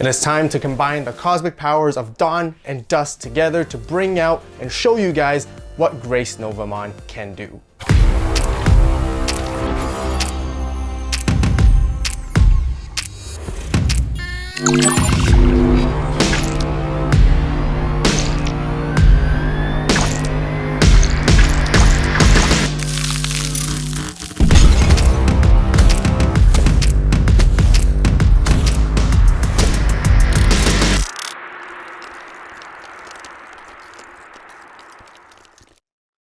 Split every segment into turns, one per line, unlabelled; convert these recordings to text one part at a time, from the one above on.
It is time to combine the cosmic powers of Dawn and Dusk together to bring out and show you guys what GraceNovamon can do.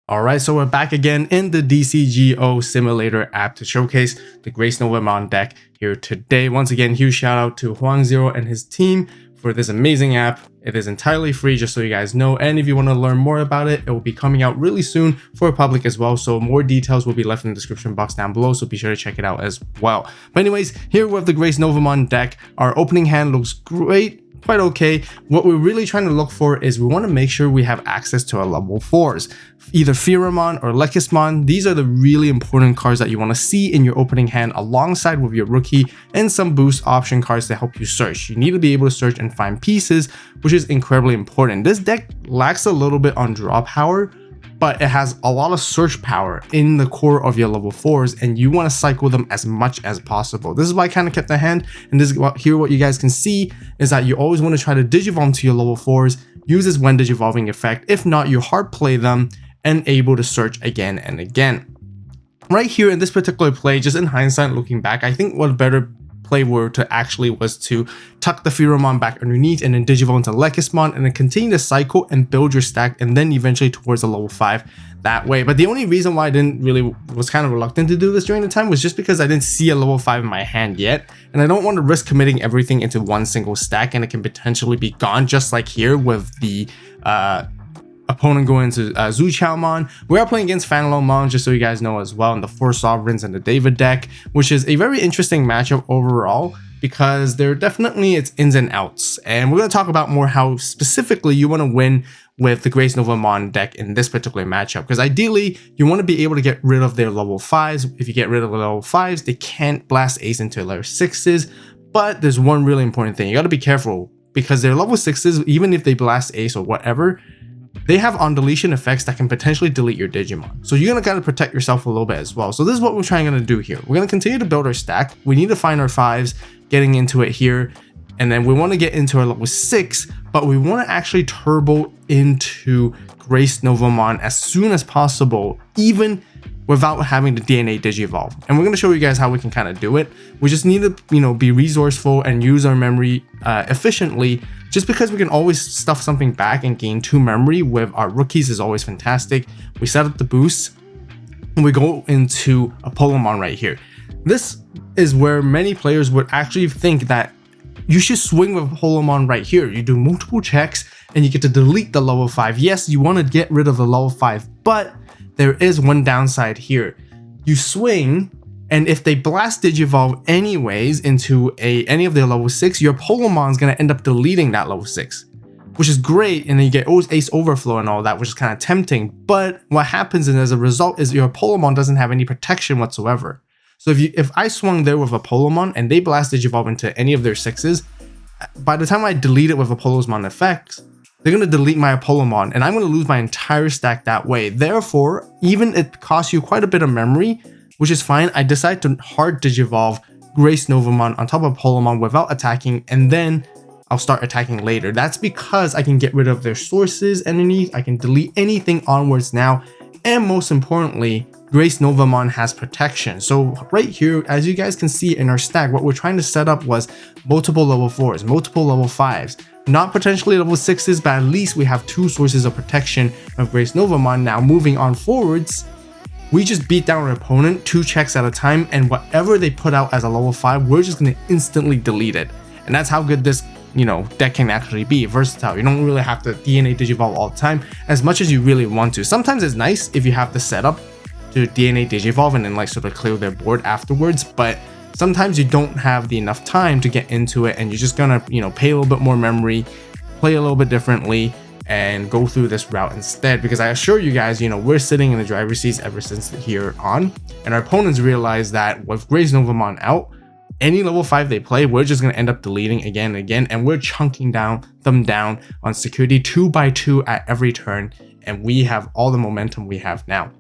Alright, so we're back again in the DCGO Simulator app to showcase the GraceNovamon deck here today. Once again, huge shout out to Huang0 and his team for this amazing app. It is entirely free, just so you guys know, and if you want to learn more about it, it will be coming out really soon for public as well, so more details will be left in the description box down below, so be sure to check it out as well. But anyways, here with the GraceNovamon deck, our opening hand looks great. Quite okay. What we're really trying to look for is we want to make sure we have access to our level 4s, either Pheramon or Lekismon. These are the really important cards that you want to see in your opening hand alongside with your rookie and some boost option cards to help you search. You need to be able to search and find pieces, which is incredibly important. This deck lacks a little bit on draw power, but it has a lot of search power in the core of your level 4s, and you want to cycle them as much as possible. This is why I kind of kept the hand, and this is what you guys can see is that you always want to try to digivolve to your level 4s, use this when digivolving effect. If not, you hard play them and able to search again and again. Right here in this particular play, just in hindsight looking back, I think what better play was to tuck the Pheramon back underneath and then digivolve into Lekismon and then continue to cycle and build your stack and then eventually towards a level 5 that way. But the only reason why I was kind of reluctant to do this during the time was just because I didn't see a level 5 in my hand yet, and I don't want to risk committing everything into one single stack and it can potentially be gone, just like here with the opponent going into Zuchaomon. We are playing against Fanalomon, just so you guys know as well, in the 4 Sovereigns and the David deck, which is a very interesting matchup overall because there are definitely its ins and outs. And we're going to talk about more how specifically you want to win with the GraceNovamon deck in this particular matchup, because ideally you want to be able to get rid of their level 5s. If you get rid of the level 5s, they can't blast ace into level 6s. But there's one really important thing. You got to be careful because their level 6s, even if they blast ace or whatever, they have on deletion effects that can potentially delete your Digimon. So you're gonna gotta protect yourself a little bit as well. So this is what we're trying to do here. We're gonna continue to build our stack. We need to find our 5s, getting into it here. And then we want to get into our level 6, but we want to actually turbo into GraceNovamon as soon as possible, even without having the DNA Digivolve. And we're going to show you guys how we can kind of do it. We just need to, be resourceful and use our memory efficiently. Just because we can always stuff something back and gain 2 memory with our rookies is always fantastic. We set up the boost and we go into Apolomon right here. This is where many players would actually think that you should swing with Apolomon right here. You do multiple checks and you get to delete the level 5. Yes, you want to get rid of the level 5, but there is one downside here. You swing, and if they blast Digivolve anyways into any of their level 6, your Apolomon is going to end up deleting that level 6, which is great, and then you get Ace Overflow and all that, which is kind of tempting. But what happens as a result is your Apolomon doesn't have any protection whatsoever. So if I swung there with Apolomon and they blast Digivolve into any of their 6s, by the time I delete it with Apolomon effects, they're going to delete my Apolomon and I'm going to lose my entire stack that way. Therefore, even it costs you quite a bit of memory, which is fine, I decide to hard Digivolve GraceNovamon on top of Apolomon without attacking, and then I'll start attacking later. That's because I can get rid of their sources underneath, I can delete anything onwards now, and most importantly, GraceNovamon has protection. So right here, as you guys can see in our stack, what we're trying to set up was multiple level 4s, multiple level 5s, not potentially level 6s, but at least we have 2 sources of protection of GraceNovamon. Now moving on forwards, we just beat down our opponent 2 checks at a time, and whatever they put out as a level 5, we're just going to instantly delete it. And that's how good this deck can actually be versatile. You don't really have to DNA Digivolve all the time as much as you really want to. Sometimes it's nice if you have the setup to DNA Digivolve and then sort of clear their board afterwards, but sometimes you don't have the enough time to get into it and you're just gonna pay a little bit more memory, play a little bit differently, and go through this route instead. Because I assure you guys, we're sitting in the driver's seats ever since here on, and our opponents realize that with GraceNovamon out, any level 5 they play, we're just going to end up deleting again and again, and we're chunking them down on security 2 by 2 at every turn, and we have all the momentum we have now.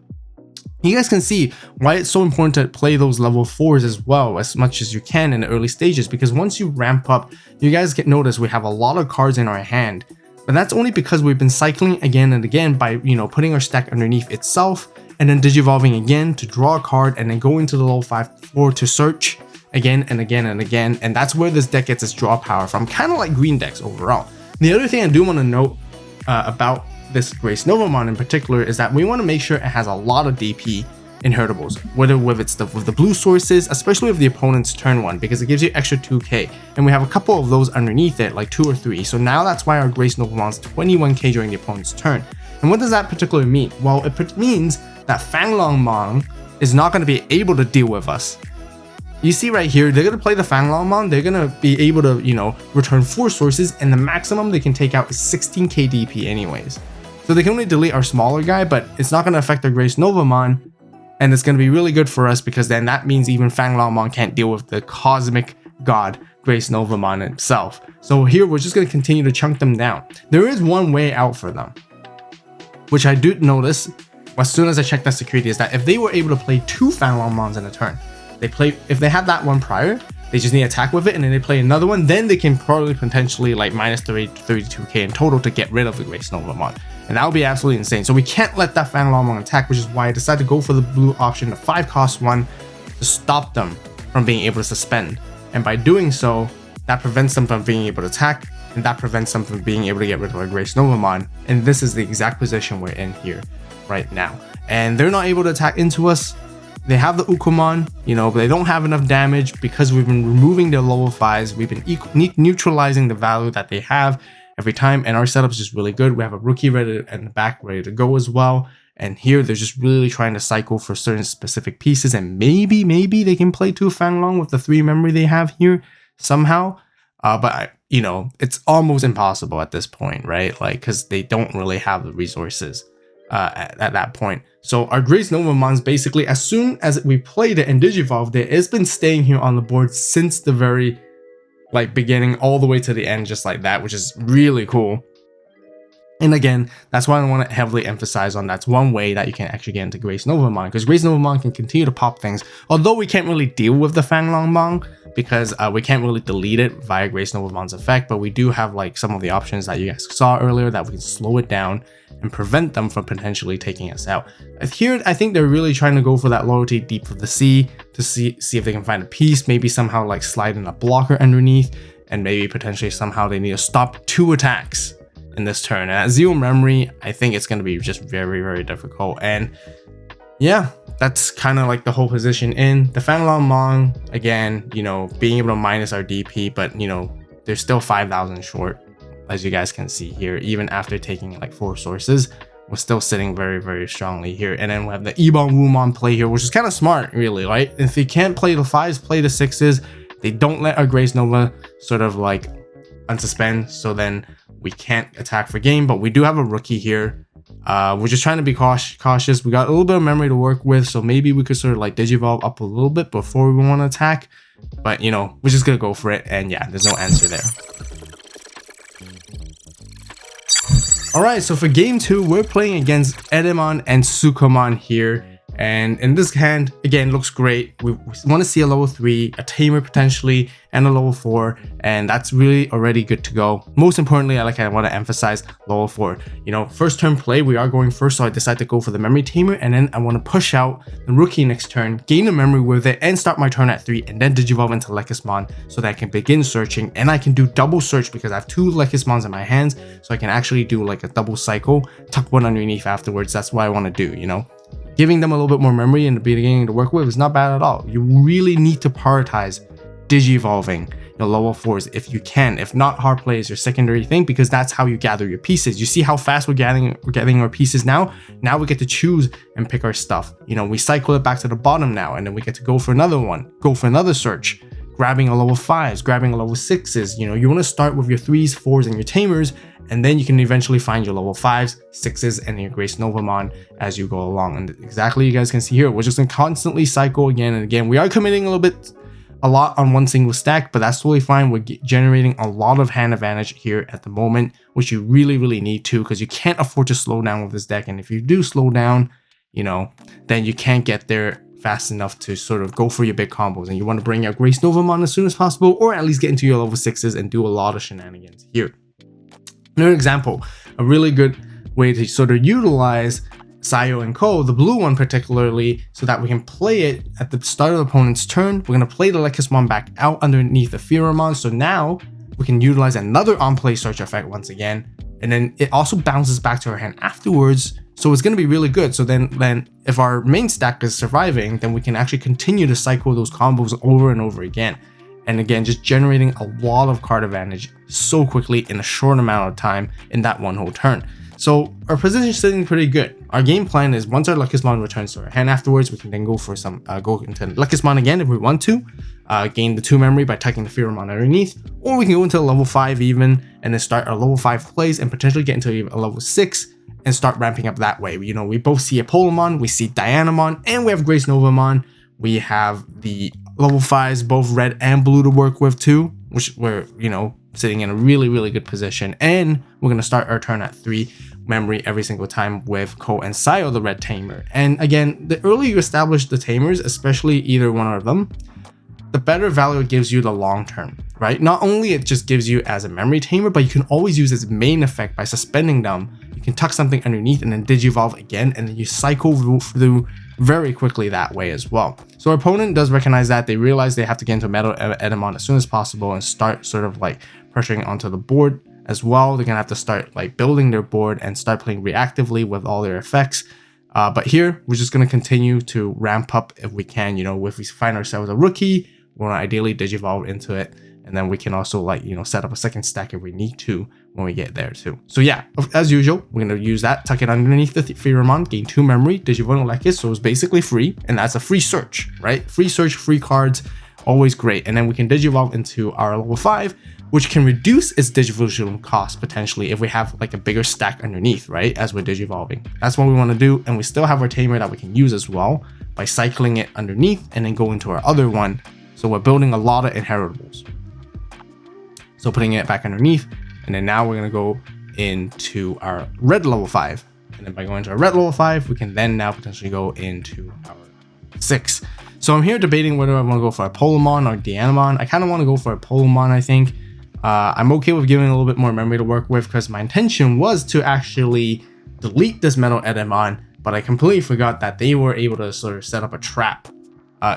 You guys can see why it's so important to play those level 4s as well as much as you can in the early stages, because once you ramp up, you guys get notice we have a lot of cards in our hand. But that's only because we've been cycling again and again by, putting our stack underneath itself and then digivolving again to draw a card and then go into the level 5 floor to search again and again and again. And that's where this deck gets its draw power from, kind of like green decks overall. The other thing I do want to note about this GraceNovamon in particular is that we want to make sure it has a lot of DP inheritables, whether with the blue sources, especially with the opponent's turn 1, because it gives you extra 2k, and we have a couple of those underneath it, like 2 or 3. So now that's why our GraceNovamon's 21k during the opponent's turn. And what does that particularly mean? Well, it means that FangLongMon is not going to be able to deal with us. You see right here, they're going to play the FangLongMon, they're going to be able to, return 4 sources, and the maximum they can take out is 16k DP anyways. So they can only delete our smaller guy, but it's not going to affect our GraceNovamon. And it's going to be really good for us because then that means even FangLongMon can't deal with the cosmic god GraceNovamon itself. So here we're just going to continue to chunk them down. There is one way out for them, which I do notice as soon as I check that security, is that if they were able to play 2 FangLongMons in a turn, if they had that one prior, they just need to attack with it, and then they play another one, then they can probably potentially like minus 32k in total to get rid of the GraceNovamon. And that would be absolutely insane. So we can't let that FangLongMon attack, which is why I decided to go for the blue option, the 5 cost one, to stop them from being able to suspend. And by doing so, that prevents them from being able to attack, and that prevents them from being able to get rid of our GraceNovamon. And this is the exact position we're in here right now. And they're not able to attack into us. They have the Ukomon, but they don't have enough damage because we've been removing their level 5s. We've been neutralizing the value that they have every time, and our setup is just really good. We have a rookie ready in the back ready to go as well. And here they're just really trying to cycle for certain specific pieces, and maybe they can play 2 FangLong with the 3 memory they have here somehow. But it's almost impossible at this point, right? Like, because they don't really have the resources at that point. So our GraceNovamon's basically, as soon as we played it and digivolved it, it's been staying here on the board since the very beginning all the way to the end, just like that, which is really cool. And again, that's why I want to heavily emphasize on that's one way that you can actually get into GraceNovamon, because GraceNovamon can continue to pop things, although we can't really deal with the FangLongMon because we can't really delete it via GraceNovamon's effect, but we do have some of the options that you guys saw earlier that we can slow it down and prevent them from potentially taking us out. Here, I think they're really trying to go for that loyalty deep of the sea to see if they can find a piece, maybe somehow slide in a blocker underneath, and maybe potentially somehow they need to stop 2 attacks in this turn. And at 0 memory, I think it's going to be just very, very difficult. And yeah, that's kind of the whole position in the FangLongMon. Again, being able to minus our DP, but they're still 5,000 short, as you guys can see here. Even after taking 4 sources, we're still sitting very, very strongly here. And then we have the AVAULT play here, which is kind of smart, really, right? If you can't play the 5s, play the 6s. They don't let our GraceNova sort of unsuspend, so then we can't attack for game. But we do have a rookie here. We're just trying to be cautious. We got a little bit of memory to work with, so maybe we could sort of digivolve up a little bit before we want to attack. But we're just gonna go for it, and yeah, there's no answer there. Alright, so for game 2, we're playing against Edamon and Sukomon here. And in this hand, again, looks great. We want to see a level 3, a tamer potentially, and a level 4, and that's really already good to go. Most importantly, I want to emphasize level 4. First turn play, we are going first, so I decided to go for the memory tamer, and then I want to push out the rookie next turn, gain the memory with it, and start my turn at 3, and then digivolve into Lekismon so that I can begin searching, and I can do double search because I have 2 Lekismons in my hands, so I can actually do a double cycle, tuck one underneath afterwards. That's what I want to do, Giving them a little bit more memory in the beginning to work with is not bad at all. You really need to prioritize digivolving your level 4s if you can. If not, hard play is your secondary thing, because that's how you gather your pieces. You see how fast we're getting our pieces now? Now we get to choose and pick our stuff. We cycle it back to the bottom now, and then we get to go for another one, go for another search, grabbing a level 5s, grabbing a level 6s. You want to start with your 3s, 4s, and your tamers, and then you can eventually find your level 5s, 6s, and your GraceNovamon as you go along. And exactly, you guys can see here, we're just going to constantly cycle again and again. We are committing a little bit a lot on one single stack, but that's totally fine. We're generating a lot of hand advantage here at the moment, which you really need to, because you can't afford to slow down with this deck. And if you do slow down, you know, then you can't get there fast enough to sort of go for your big combos, and you want to bring out GraceNovamon as soon as possible, or at least get into your level 6s and do a lot of shenanigans here. Another example, a really good way to sort of utilize Sayo and Ko, the blue one particularly, so that we can play it at the start of the opponent's turn. We're going to play the Lekismon back out underneath the Pheromon, so now we can utilize another on-play search effect once again, and then it also bounces back to our hand afterwards, so it's going to be really good. So then if our main stack is surviving, then we can actually continue to cycle those combos over and over again. And again, just generating a lot of card advantage so quickly in a short amount of time in that one whole turn. So our position is sitting pretty good. Our game plan is once our Lekismon returns to our hand afterwards, we can then go for some go into Lekismon again if we want to, gain the 2 memory by tucking the Pheromon underneath, or we can go into a level 5 even and then start our level 5 plays and potentially get into a level 6 and start ramping up that way. You know, we both see Apollomon, we see Dianamon, and we have GraceNovamon. We have the level 5s, both red and blue, to work with too, which we're, you know, sitting in a really good position. And we're going to start our turn at 3 memory every single time with Ko and Sayo, the red tamer. And again, the earlier you establish the tamers, especially either one of them, the better value it gives you the long term, right? Not only it just gives you as a memory tamer, but you can always use its main effect by suspending them. You can tuck something underneath and then digivolve again, and then you cycle through very quickly that way as well. So our opponent does recognize that. They realize they have to get into Metal Edamon as soon as possible and start sort of like pressuring onto the board as well. They're gonna have to start like building their board and start playing reactively with all their effects. But here we're just gonna continue to ramp up if we can. You know, if we find ourselves a rookie, we want to ideally digivolve into it, and then we can also, like, you know, set up a second stack if we need to when we get there too. So yeah, as usual, we're going to use that, tuck it underneath the Pheromon, gain 2 memory, digivolve Lekis, so it's basically free, and that's a free search, right? Free search, free cards, always great. And then we can digivolve into our level 5, which can reduce its digivolution cost potentially if we have like a bigger stack underneath, right, as we're digivolving. That's what we want to do, and we still have our tamer that we can use as well by cycling it underneath and then go into our other one. So we're building a lot of inheritables. So putting it back underneath, and then now we're going to go into our red level 5. And then by going to our red level 5, we can then now potentially go into our 6. So I'm here debating whether I want to go for Apollomon or Dianamon. I kind of want to go for Apollomon, I think. I'm okay with giving a little bit more memory to work with, because my intention was to actually delete this Metal Edamon, but I completely forgot that they were able to sort of set up a trap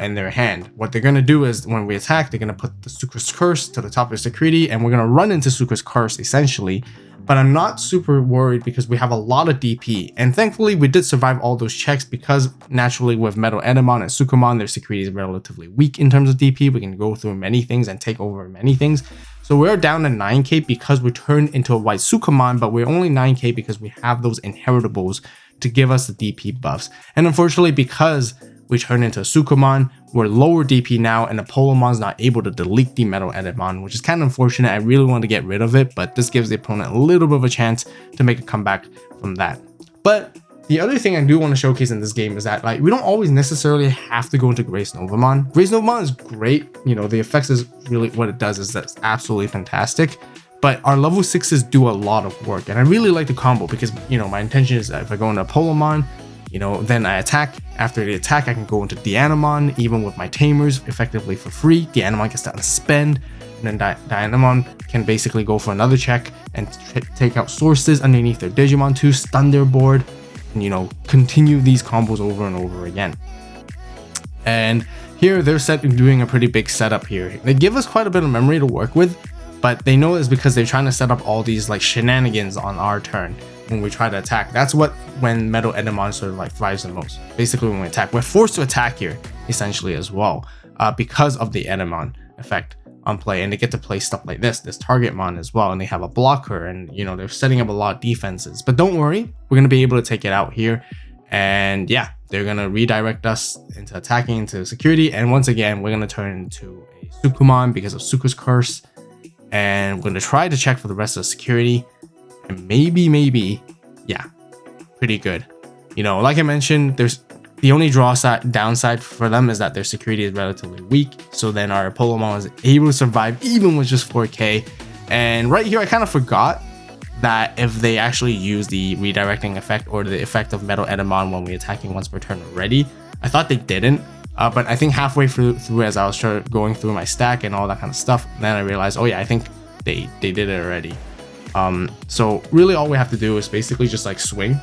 in their hand. What they're going to do is when we attack, they're going to put the Sucra's Curse to the top of the security, and we're going to run into Sucra's Curse essentially. But I'm not super worried because we have a lot of DP, and thankfully we did survive all those checks, because naturally with Metal Edamon and Sucramon, their security is relatively weak in terms of DP. We can go through many things and take over many things. So we're down to 9k because we turned into a white Sucramon, but we're only 9k because we have those inheritables to give us the DP buffs. And unfortunately, because we turn into a Sucramon, we're lower DP now, and Apollomon's not able to delete the Metal Edamon, which is kind of unfortunate. I really want to get rid of it, but this gives the opponent a little bit of a chance to make a comeback from that. But the other thing I do want to showcase in this game is that, like, we don't always necessarily have to go into GraceNovamon. GraceNovamon is great, you know, the effects is really what it does is that's absolutely fantastic. But our level 6s do a lot of work, and I really like the combo because, you know, my intention is that if I go into Apollomon, you know, then I attack. After the attack, I can go into Dianamon, even with my tamers, effectively for free. Dianamon gets to unspend, and then Dianamon can basically go for another check and take out sources underneath their Digimon to stun their board, and, you know, continue these combos over and over again. And here they're doing a pretty big setup here. They give us quite a bit of memory to work with, but they know it's because they're trying to set up all these like shenanigans on our turn when we try to attack. That's when Metal Edamon sort of like thrives the most. Basically, when we attack, we're forced to attack here essentially as well, because of the Edamon effect on play, and they get to play stuff like this Targetmon as well, and they have a blocker, and, you know, they're setting up a lot of defenses. But don't worry, we're gonna be able to take it out here, and yeah, they're gonna redirect us into attacking into security, and once again, we're gonna turn into a Sucramon because of Sucra's Curse, and we're gonna try to check for the rest of the security. And maybe, yeah, pretty good. You know, like I mentioned, there's The only downside for them is that their security is relatively weak. So then our Polymon is able to survive even with just 4K. And right here, I kind of forgot that if they actually use the redirecting effect or the effect of Metal Edamon when we attacking once per turn already. I thought they didn't, but I think halfway through as I was going through my stack and all that kind of stuff, then I realized, oh yeah, I think they did it already. So really all we have to do is basically just like swing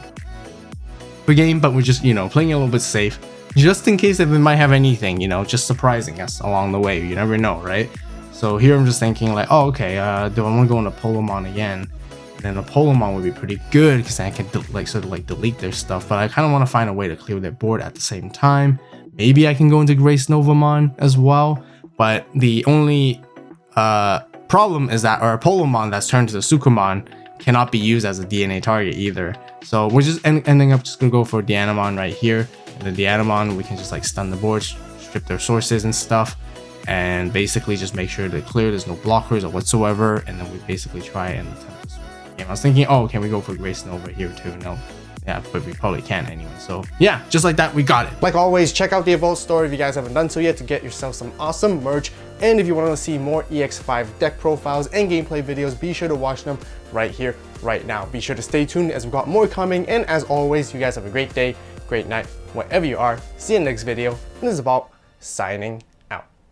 the game, but we're just, you know, playing it a little bit safe, just in case if it might have anything, you know, just surprising us along the way. You never know, right? So here I'm just thinking like, oh, okay, do I want to go into Polymon again? And then the Polymon would be pretty good because I can sort of delete their stuff, but I kind of want to find a way to clear their board at the same time. Maybe I can go into GraceNovamon as well, but the only problem is that our Polymon that's turned to the Sukamon cannot be used as a DNA target either. So we're just ending up just gonna go for Dianamon right here. And then Dianamon, we can just like stun the board, strip their sources and stuff, and basically just make sure they're clear, there's no blockers or whatsoever, and then we basically try and attempt to swing the game. I was thinking, oh, can we go for GraceNova here too? No. Yeah, but we probably can't anyway. So yeah, just like that, we got it. Like always, check out the AVAULT store if you guys haven't done so yet to get yourself some awesome merch. And if you want to see more EX5 deck profiles and gameplay videos, be sure to watch them right here, right now. Be sure to stay tuned as we've got more coming. And as always, you guys have a great day, great night, wherever you are. See you in the next video. And this is AVAULT signing